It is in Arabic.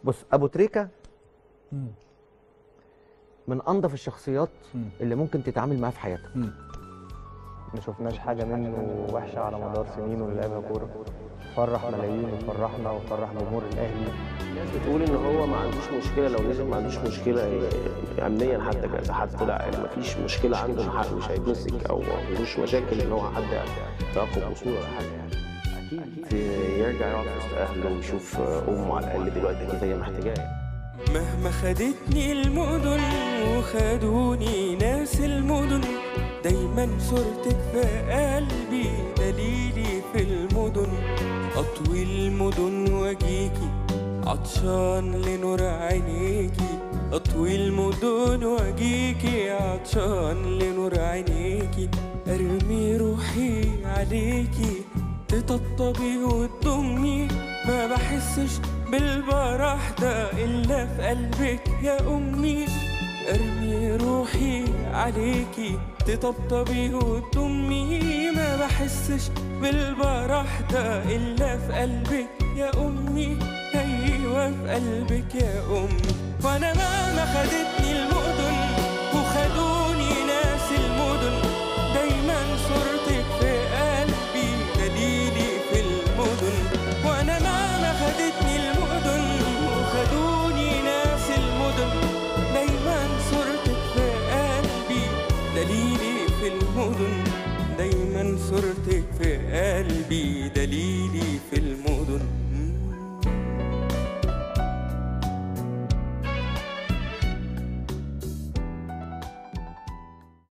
بص ابو تريكه مم. من انظف الشخصيات اللي ممكن تتعامل معاه في حياتك. ما شفناش حاجه منه وحشه على مدار سنين واللي لعبها كوره، فرح ملايين وفرحنا وفرح جمهور الاهلي. الناس بتقول ان هو ما عندوش مشكله لو نزل، ما عندوش مشكله امنيا، حتى اذا حد طلع ما فيش مشكله عنده، مش هيتمسك او مش مشاكل ان هو حد يعاقب وصول ولا حاجه يعني. اكيد يرجع يقعد في وسط اهله ويشوف امه على الاقل دلوقتي كده هي محتاجاه. مهما خدتني المدن وخدوني ناس المدن، دايما صورتك في قلبي دليلي في المدن. أطوي المدن واجيكي عطشان لنور عينيكي، أطوي المدن واجيكي عطشان لنور عينيكي. أرمي روحي عليكي تطبطبي وتضمي، ما بحسش بالبرح ده إلا في قلبك يا أمي. أرمي روحي عليكي تطبطبي وتضمي، ما بحسش بالبرح ده إلا في قلبك يا أمي. أيوة في قلبك يا أمي. وأنا مهما خدتني المدن وخدوني ناس المدن، دايما صورتك في قلبي دليلي في المدن. وأنا مهما خدتني المدن وخدوني ناس المدن، دايما صورتك في قلبي دليلي في المدن. دايما صورتك في قلبي دليلي في المدن.